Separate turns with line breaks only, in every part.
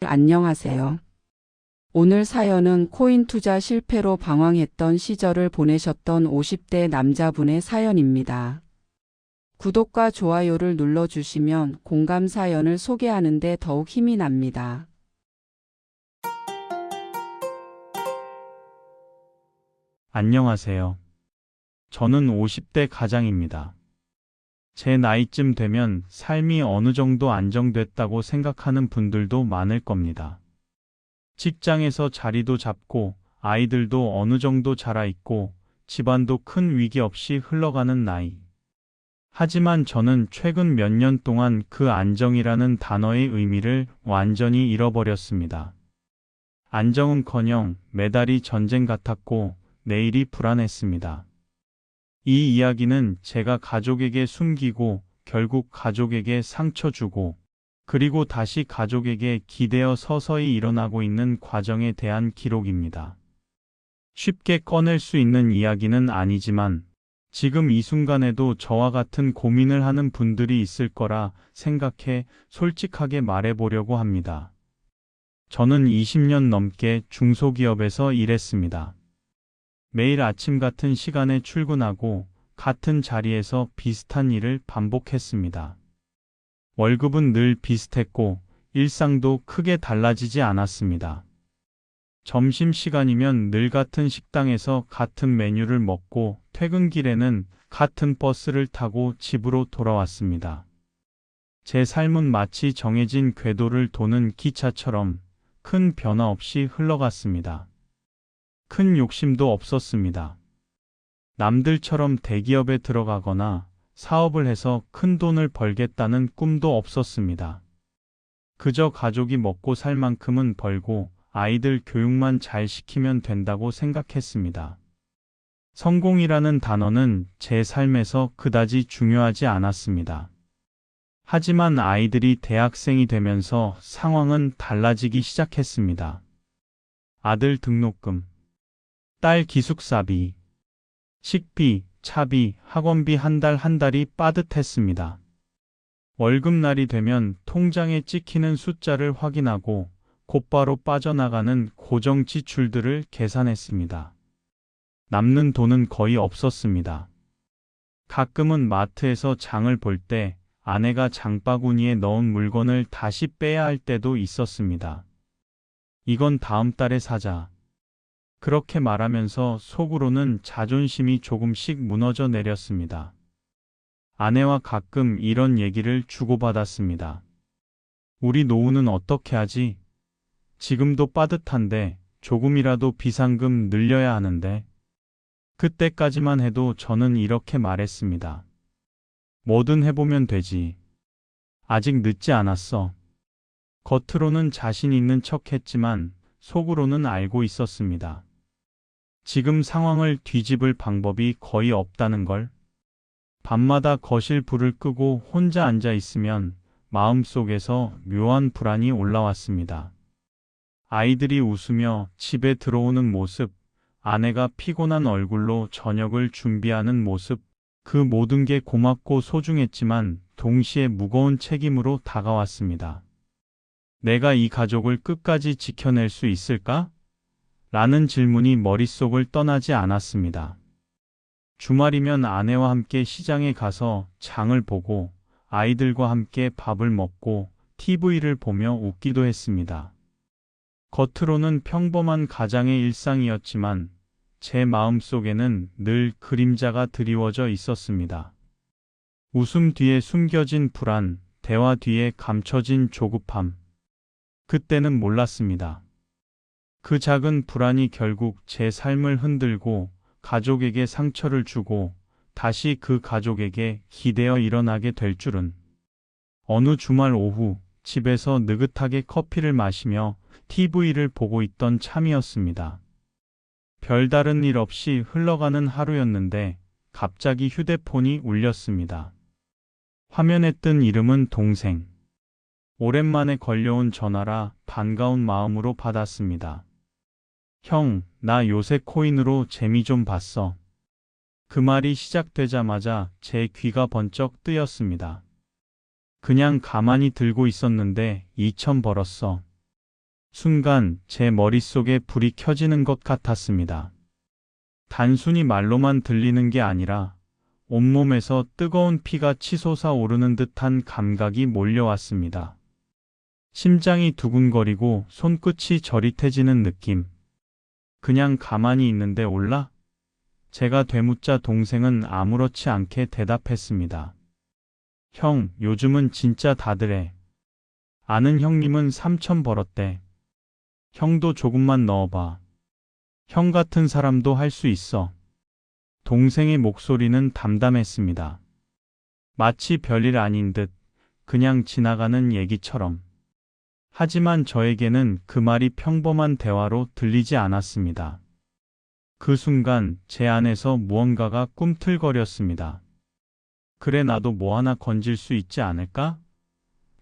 안녕하세요. 오늘 사연은 코인 투자 실패로 방황했던 시절을 보내셨던 50대 남자분의 사연입니다. 구독과 좋아요를 눌러주시면 공감 사연을 소개하는 데 더욱 힘이 납니다.
안녕하세요. 저는 50대 가장입니다. 제 나이쯤 되면 삶이 어느 정도 안정됐다고 생각하는 분들도 많을 겁니다. 직장에서 자리도 잡고 아이들도 어느 정도 자라 있고 집안도 큰 위기 없이 흘러가는 나이. 하지만 저는 최근 몇 년 동안 그 안정이라는 단어의 의미를 완전히 잃어버렸습니다. 안정은커녕 매달이 전쟁 같았고 내일이 불안했습니다. 이 이야기는 제가 가족에게 숨기고 결국 가족에게 상처 주고 그리고 다시 가족에게 기대어 서서히 일어나고 있는 과정에 대한 기록입니다. 쉽게 꺼낼 수 있는 이야기는 아니지만 지금 이 순간에도 저와 같은 고민을 하는 분들이 있을 거라 생각해 솔직하게 말해보려고 합니다. 저는 20년 넘게 중소기업에서 일했습니다. 매일 아침 같은 시간에 출근하고 같은 자리에서 비슷한 일을 반복했습니다. 월급은 늘 비슷했고 일상도 크게 달라지지 않았습니다. 점심시간이면 늘 같은 식당에서 같은 메뉴를 먹고 퇴근길에는 같은 버스를 타고 집으로 돌아왔습니다. 제 삶은 마치 정해진 궤도를 도는 기차처럼 큰 변화 없이 흘러갔습니다. 큰 욕심도 없었습니다. 남들처럼 대기업에 들어가거나 사업을 해서 큰 돈을 벌겠다는 꿈도 없었습니다. 그저 가족이 먹고 살 만큼은 벌고 아이들 교육만 잘 시키면 된다고 생각했습니다. 성공이라는 단어는 제 삶에서 그다지 중요하지 않았습니다. 하지만 아이들이 대학생이 되면서 상황은 달라지기 시작했습니다. 아들 등록금, 딸 기숙사비, 식비, 차비, 학원비 한 달 한 달이 빠듯했습니다. 월급날이 되면 통장에 찍히는 숫자를 확인하고 곧바로 빠져나가는 고정 지출들을 계산했습니다. 남는 돈은 거의 없었습니다. 가끔은 마트에서 장을 볼 때 아내가 장바구니에 넣은 물건을 다시 빼야 할 때도 있었습니다. 이건 다음 달에 사자. 그렇게 말하면서 속으로는 자존심이 조금씩 무너져 내렸습니다. 아내와 가끔 이런 얘기를 주고받았습니다. 우리 노후는 어떻게 하지? 지금도 빠듯한데 조금이라도 비상금 늘려야 하는데. 그때까지만 해도 저는 이렇게 말했습니다. 뭐든 해보면 되지. 아직 늦지 않았어. 겉으로는 자신 있는 척 했지만 속으로는 알고 있었습니다. 지금 상황을 뒤집을 방법이 거의 없다는 걸. 밤마다 거실 불을 끄고 혼자 앉아 있으면 마음속에서 묘한 불안이 올라왔습니다. 아이들이 웃으며 집에 들어오는 모습, 아내가 피곤한 얼굴로 저녁을 준비하는 모습, 그 모든 게 고맙고 소중했지만 동시에 무거운 책임으로 다가왔습니다. 내가 이 가족을 끝까지 지켜낼 수 있을까? 라는 질문이 머릿속을 떠나지 않았습니다. 주말이면 아내와 함께 시장에 가서 장을 보고 아이들과 함께 밥을 먹고 TV를 보며 웃기도 했습니다. 겉으로는 평범한 가장의 일상이었지만 제 마음속에는 늘 그림자가 드리워져 있었습니다. 웃음 뒤에 숨겨진 불안, 대화 뒤에 감춰진 조급함. 그때는 몰랐습니다. 그 작은 불안이 결국 제 삶을 흔들고 가족에게 상처를 주고 다시 그 가족에게 기대어 일어나게 될 줄은. 어느 주말 오후 집에서 느긋하게 커피를 마시며 TV를 보고 있던 참이었습니다. 별다른 일 없이 흘러가는 하루였는데 갑자기 휴대폰이 울렸습니다. 화면에 뜬 이름은 동생. 오랜만에 걸려온 전화라 반가운 마음으로 받았습니다. 형, 나 요새 코인으로 재미 좀 봤어. 그 말이 시작되자마자 제 귀가 번쩍 뜨였습니다. 그냥 가만히 들고 있었는데 2천 벌었어. 순간 제 머릿속에 불이 켜지는 것 같았습니다. 단순히 말로만 들리는 게 아니라 온몸에서 뜨거운 피가 치솟아 오르는 듯한 감각이 몰려왔습니다. 심장이 두근거리고 손끝이 저릿해지는 느낌. 그냥 가만히 있는데 올라? 제가 되묻자 동생은 아무렇지 않게 대답했습니다. 형, 요즘은 진짜 다들 해. 아는 형님은 3천 벌었대. 형도 조금만 넣어봐. 형 같은 사람도 할 수 있어. 동생의 목소리는 담담했습니다. 마치 별일 아닌 듯 그냥 지나가는 얘기처럼. 하지만 저에게는 그 말이 평범한 대화로 들리지 않았습니다. 그 순간 제 안에서 무언가가 꿈틀거렸습니다. 그래, 나도 뭐 하나 건질 수 있지 않을까?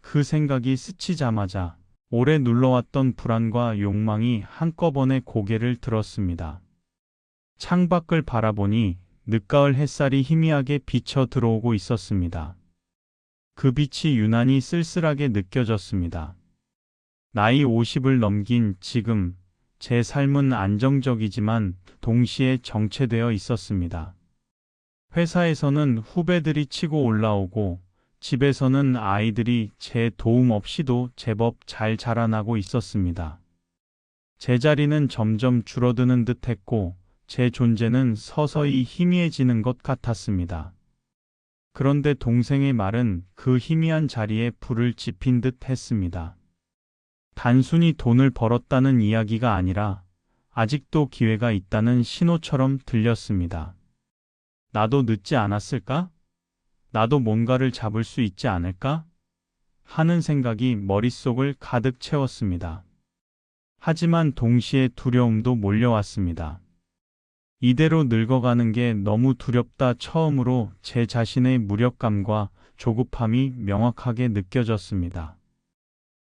그 생각이 스치자마자 오래 눌러왔던 불안과 욕망이 한꺼번에 고개를 들었습니다. 창밖을 바라보니 늦가을 햇살이 희미하게 비쳐 들어오고 있었습니다. 그 빛이 유난히 쓸쓸하게 느껴졌습니다. 나이 50을 넘긴 지금 제 삶은 안정적이지만 동시에 정체되어 있었습니다. 회사에서는 후배들이 치고 올라오고 집에서는 아이들이 제 도움 없이도 제법 잘 자라나고 있었습니다. 제 자리는 점점 줄어드는 듯 했고 제 존재는 서서히 희미해지는 것 같았습니다. 그런데 동생의 말은 그 희미한 자리에 불을 지핀 듯 했습니다. 단순히 돈을 벌었다는 이야기가 아니라 아직도 기회가 있다는 신호처럼 들렸습니다. 나도 늦지 않았을까? 나도 뭔가를 잡을 수 있지 않을까? 하는 생각이 머릿속을 가득 채웠습니다. 하지만 동시에 두려움도 몰려왔습니다. 이대로 늙어가는 게 너무 두렵다. 처음으로 제 자신의 무력감과 조급함이 명확하게 느껴졌습니다.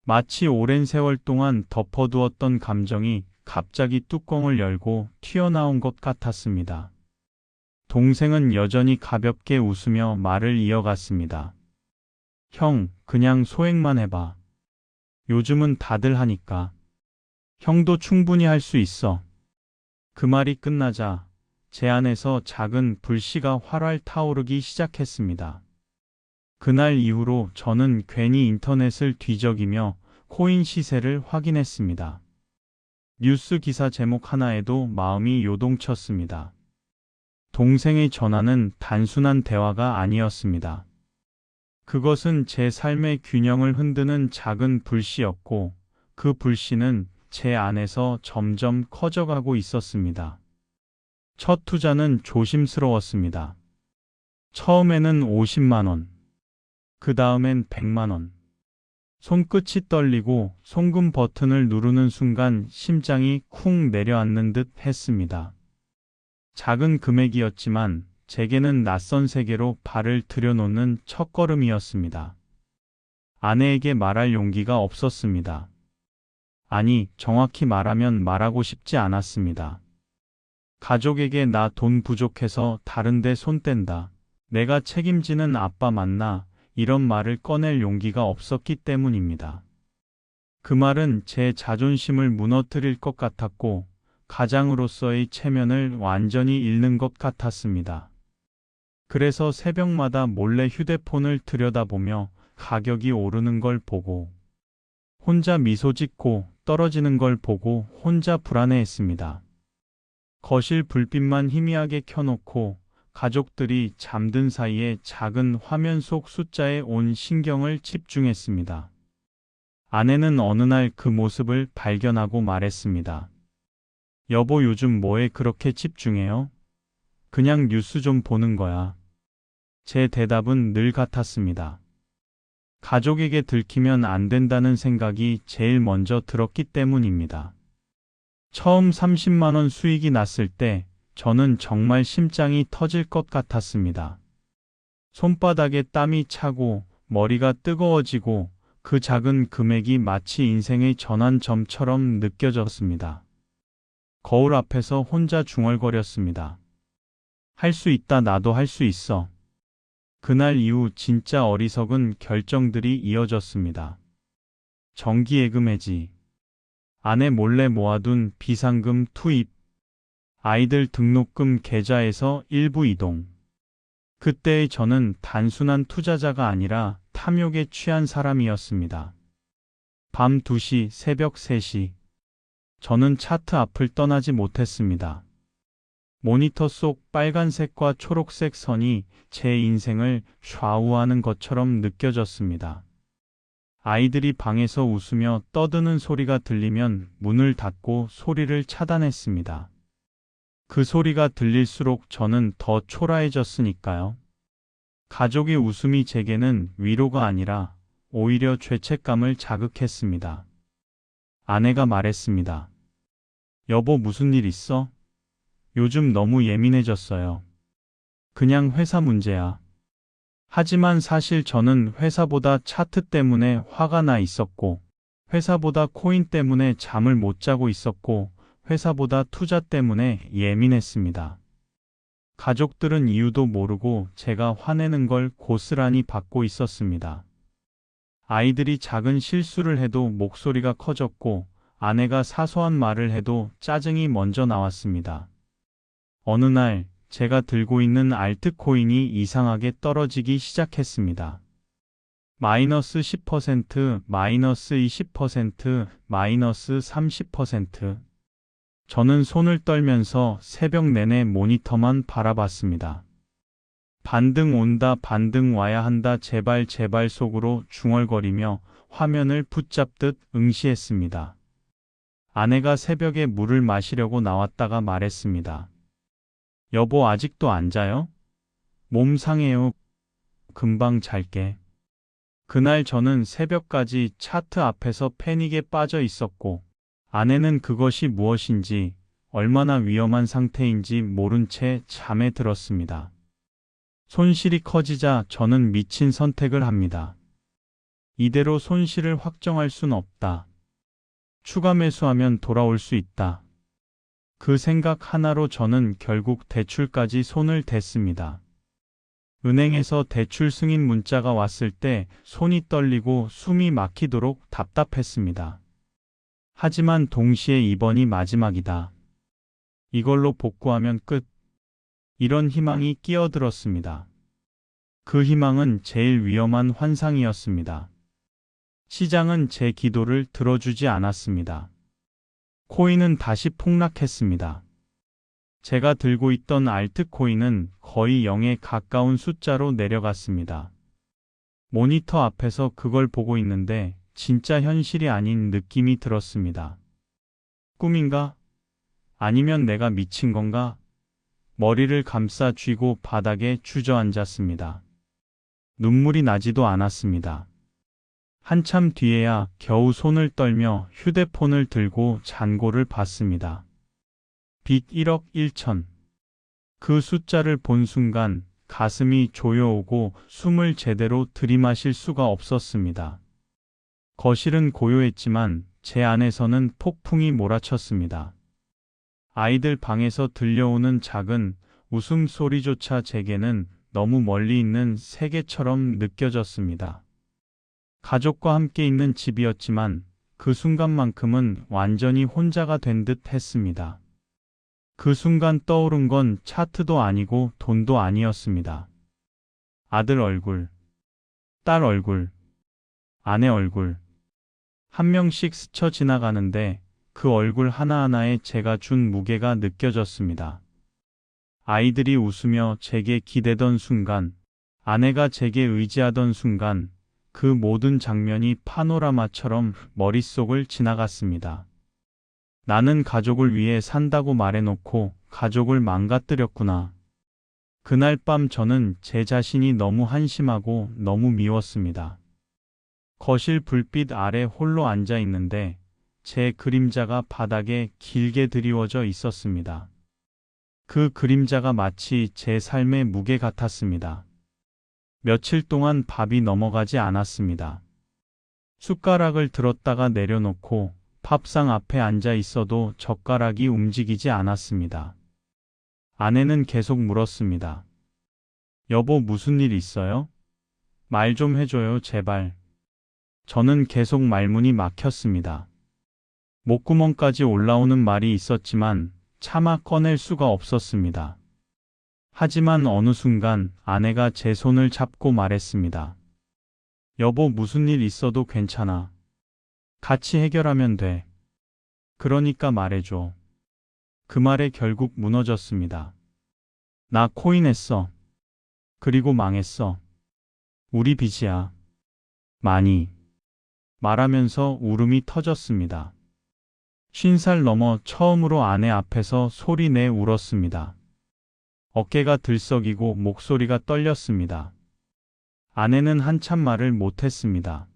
마치 오랜 세월 동안 덮어두었던 감정이 갑자기 뚜껑을 열고 튀어나온 것 같았습니다. 동생은 여전히 가볍게 웃으며 말을 이어갔습니다. 형, 그냥 소액만 해봐. 요즘은 다들 하니까. 형도 충분히 할 수 있어. 그 말이 끝나자 제 안에서 작은 불씨가 활활 타오르기 시작했습니다. 그날 이후로 저는 괜히 인터넷을 뒤적이며 코인 시세를 확인했습니다. 뉴스 기사 제목 하나에도 마음이 요동쳤습니다. 동생의 전화는 단순한 대화가 아니었습니다. 그것은 제 삶의 균형을 흔드는 작은 불씨였고 그 불씨는 제 안에서 점점 커져가고 있었습니다. 첫 투자는 조심스러웠습니다. 처음에는 50만 원, 그 다음엔 100만 원. 손끝이 떨리고 송금 버튼을 누르는 순간 심장이 쿵 내려앉는 듯 했습니다. 작은 금액이었지만 제게는 낯선 세계로 발을 들여놓는 첫걸음이었습니다. 아내에게 말할 용기가 없었습니다. 아니, 정확히 말하면 말하고 싶지 않았습니다. 가족에게 나 돈 부족해서 다른데 손 뗀다. 내가 책임지는 아빠 맞나? 이런 말을 꺼낼 용기가 없었기 때문입니다. 그 말은 제 자존심을 무너뜨릴 것 같았고 가장으로서의 체면을 완전히 잃는 것 같았습니다. 그래서 새벽마다 몰래 휴대폰을 들여다보며 가격이 오르는 걸 보고 혼자 미소 짓고 떨어지는 걸 보고 혼자 불안해했습니다. 거실 불빛만 희미하게 켜놓고 가족들이 잠든 사이에 작은 화면 속 숫자에 온 신경을 집중했습니다. 아내는 어느 날 그 모습을 발견하고 말했습니다. 여보, 요즘 뭐에 그렇게 집중해요? 그냥 뉴스 좀 보는 거야. 제 대답은 늘 같았습니다. 가족에게 들키면 안 된다는 생각이 제일 먼저 들었기 때문입니다. 처음 30만 원 수익이 났을 때 저는 정말 심장이 터질 것 같았습니다. 손바닥에 땀이 차고 머리가 뜨거워지고 그 작은 금액이 마치 인생의 전환점처럼 느껴졌습니다. 거울 앞에서 혼자 중얼거렸습니다. 할 수 있다, 나도 할 수 있어. 그날 이후 진짜 어리석은 결정들이 이어졌습니다. 정기예금 해지, 아내 몰래 모아둔 비상금 투입, 아이들 등록금 계좌에서 일부 이동. 그때의 저는 단순한 투자자가 아니라 탐욕에 취한 사람이었습니다. 밤 2시, 새벽 3시. 저는 차트 앞을 떠나지 못했습니다. 모니터 속 빨간색과 초록색 선이 제 인생을 좌우하는 것처럼 느껴졌습니다. 아이들이 방에서 웃으며 떠드는 소리가 들리면 문을 닫고 소리를 차단했습니다. 그 소리가 들릴수록 저는 더 초라해졌으니까요. 가족의 웃음이 제게는 위로가 아니라 오히려 죄책감을 자극했습니다. 아내가 말했습니다. 여보, 무슨 일 있어? 요즘 너무 예민해졌어요. 그냥 회사 문제야. 하지만 사실 저는 회사보다 차트 때문에 화가 나 있었고, 회사보다 코인 때문에 잠을 못 자고 있었고, 회사보다 투자 때문에 예민했습니다. 가족들은 이유도 모르고 제가 화내는 걸 고스란히 받고 있었습니다. 아이들이 작은 실수를 해도 목소리가 커졌고, 아내가 사소한 말을 해도 짜증이 먼저 나왔습니다. 어느 날 제가 들고 있는 알트코인이 이상하게 떨어지기 시작했습니다. 마이너스 10%, 마이너스 20%, 마이너스 30%. 저는 손을 떨면서 새벽 내내 모니터만 바라봤습니다. 반등 온다, 반등 와야 한다, 제발 제발 속으로 중얼거리며 화면을 붙잡듯 응시했습니다. 아내가 새벽에 물을 마시려고 나왔다가 말했습니다. 여보, 아직도 안 자요? 몸 상해요. 금방 잘게. 그날 저는 새벽까지 차트 앞에서 패닉에 빠져 있었고, 아내는 그것이 무엇인지, 얼마나 위험한 상태인지 모른 채 잠에 들었습니다. 손실이 커지자 저는 미친 선택을 합니다. 이대로 손실을 확정할 순 없다. 추가 매수하면 돌아올 수 있다. 그 생각 하나로 저는 결국 대출까지 손을 댔습니다. 은행에서 대출 승인 문자가 왔을 때 손이 떨리고 숨이 막히도록 답답했습니다. 하지만 동시에 이번이 마지막이다. 이걸로 복구하면 끝. 이런 희망이 끼어들었습니다. 그 희망은 제일 위험한 환상이었습니다. 시장은 제 기도를 들어주지 않았습니다. 코인은 다시 폭락했습니다. 제가 들고 있던 알트코인은 거의 0에 가까운 숫자로 내려갔습니다. 모니터 앞에서 그걸 보고 있는데 진짜 현실이 아닌 느낌이 들었습니다. 꿈인가? 아니면 내가 미친 건가? 머리를 감싸 쥐고 바닥에 주저앉았습니다. 눈물이 나지도 않았습니다. 한참 뒤에야 겨우 손을 떨며 휴대폰을 들고 잔고를 봤습니다. 빚 1억 1천. 그 숫자를 본 순간 가슴이 조여오고 숨을 제대로 들이마실 수가 없었습니다. 거실은 고요했지만 제 안에서는 폭풍이 몰아쳤습니다. 아이들 방에서 들려오는 작은 웃음소리조차 제게는 너무 멀리 있는 세계처럼 느껴졌습니다. 가족과 함께 있는 집이었지만 그 순간만큼은 완전히 혼자가 된 듯 했습니다. 그 순간 떠오른 건 차트도 아니고 돈도 아니었습니다. 아들 얼굴, 딸 얼굴, 아내 얼굴. 한 명씩 스쳐 지나가는데 그 얼굴 하나하나에 제가 준 무게가 느껴졌습니다. 아이들이 웃으며 제게 기대던 순간, 아내가 제게 의지하던 순간, 그 모든 장면이 파노라마처럼 머릿속을 지나갔습니다. 나는 가족을 위해 산다고 말해놓고 가족을 망가뜨렸구나. 그날 밤 저는 제 자신이 너무 한심하고 너무 미웠습니다. 거실 불빛 아래 홀로 앉아 있는데 제 그림자가 바닥에 길게 드리워져 있었습니다. 그 그림자가 마치 제 삶의 무게 같았습니다. 며칠 동안 밥이 넘어가지 않았습니다. 숟가락을 들었다가 내려놓고 밥상 앞에 앉아 있어도 젓가락이 움직이지 않았습니다. 아내는 계속 물었습니다. 여보, 무슨 일 있어요? 말 좀 해줘요, 제발. 저는 계속 말문이 막혔습니다. 목구멍까지 올라오는 말이 있었지만 차마 꺼낼 수가 없었습니다. 하지만 어느 순간 아내가 제 손을 잡고 말했습니다. 여보, 무슨 일 있어도 괜찮아. 같이 해결하면 돼. 그러니까 말해줘. 그 말에 결국 무너졌습니다. 나 코인 했어. 그리고 망했어. 우리 빚이야. 많이. 말하면서 울음이 터졌습니다. 50살 넘어 처음으로 아내 앞에서 소리내 울었습니다. 어깨가 들썩이고 목소리가 떨렸습니다. 아내는 한참 말을 못했습니다.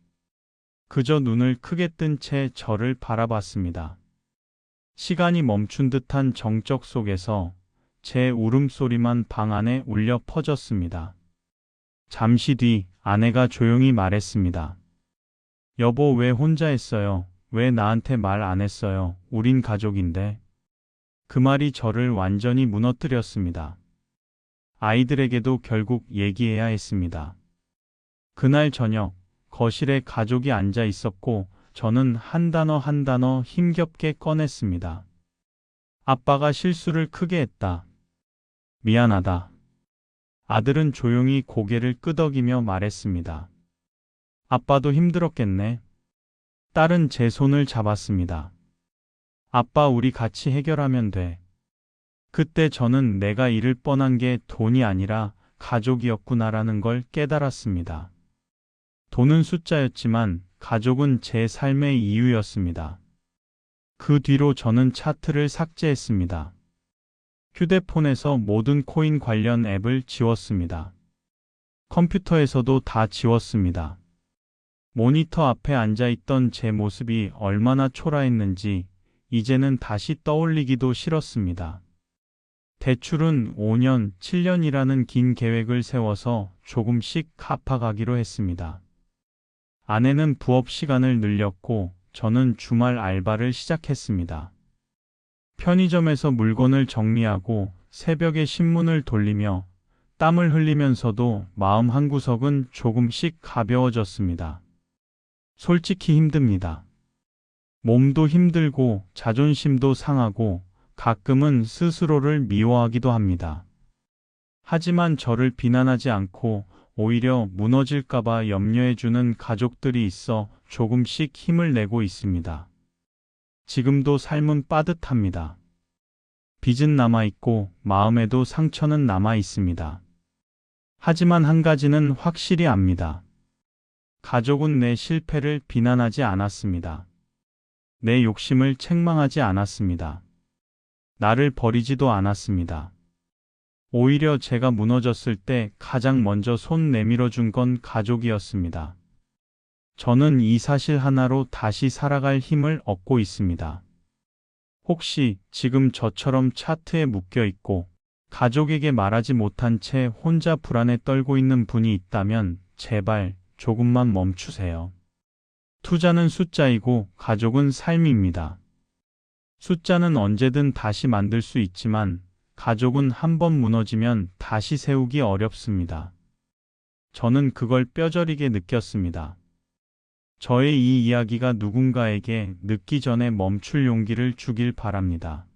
그저 눈을 크게 뜬 채 저를 바라봤습니다. 시간이 멈춘 듯한 정적 속에서 제 울음소리만 방 안에 울려 퍼졌습니다. 잠시 뒤 아내가 조용히 말했습니다. 여보, 왜 혼자 했어요? 왜 나한테 말 안 했어요? 우린 가족인데. 그 말이 저를 완전히 무너뜨렸습니다. 아이들에게도 결국 얘기해야 했습니다. 그날 저녁 거실에 가족이 앉아 있었고 저는 한 단어 한 단어 힘겹게 꺼냈습니다. 아빠가 실수를 크게 했다. 미안하다. 아들은 조용히 고개를 끄덕이며 말했습니다. 아빠도 힘들었겠네. 딸은 제 손을 잡았습니다. 아빠, 우리 같이 해결하면 돼. 그때 저는 내가 잃을 뻔한 게 돈이 아니라 가족이었구나라는 걸 깨달았습니다. 돈은 숫자였지만 가족은 제 삶의 이유였습니다. 그 뒤로 저는 차트를 삭제했습니다. 휴대폰에서 모든 코인 관련 앱을 지웠습니다. 컴퓨터에서도 다 지웠습니다. 모니터 앞에 앉아있던 제 모습이 얼마나 초라했는지 이제는 다시 떠올리기도 싫었습니다. 대출은 5년, 7년이라는 긴 계획을 세워서 조금씩 갚아가기로 했습니다. 아내는 부업 시간을 늘렸고 저는 주말 알바를 시작했습니다. 편의점에서 물건을 정리하고 새벽에 신문을 돌리며 땀을 흘리면서도 마음 한구석은 조금씩 가벼워졌습니다. 솔직히 힘듭니다. 몸도 힘들고 자존심도 상하고 가끔은 스스로를 미워하기도 합니다. 하지만 저를 비난하지 않고 오히려 무너질까봐 염려해주는 가족들이 있어 조금씩 힘을 내고 있습니다. 지금도 삶은 빠듯합니다. 빚은 남아있고 마음에도 상처는 남아있습니다. 하지만 한 가지는 확실히 압니다. 가족은 내 실패를 비난하지 않았습니다. 내 욕심을 책망하지 않았습니다. 나를 버리지도 않았습니다. 오히려 제가 무너졌을 때 가장 먼저 손 내밀어 준 건 가족이었습니다. 저는 이 사실 하나로 다시 살아갈 힘을 얻고 있습니다. 혹시 지금 저처럼 차트에 묶여 있고 가족에게 말하지 못한 채 혼자 불안에 떨고 있는 분이 있다면 제발 조금만 멈추세요. 투자는 숫자이고 가족은 삶입니다. 숫자는 언제든 다시 만들 수 있지만 가족은 한 번 무너지면 다시 세우기 어렵습니다. 저는 그걸 뼈저리게 느꼈습니다. 저의 이 이야기가 누군가에게 늦기 전에 멈출 용기를 주길 바랍니다.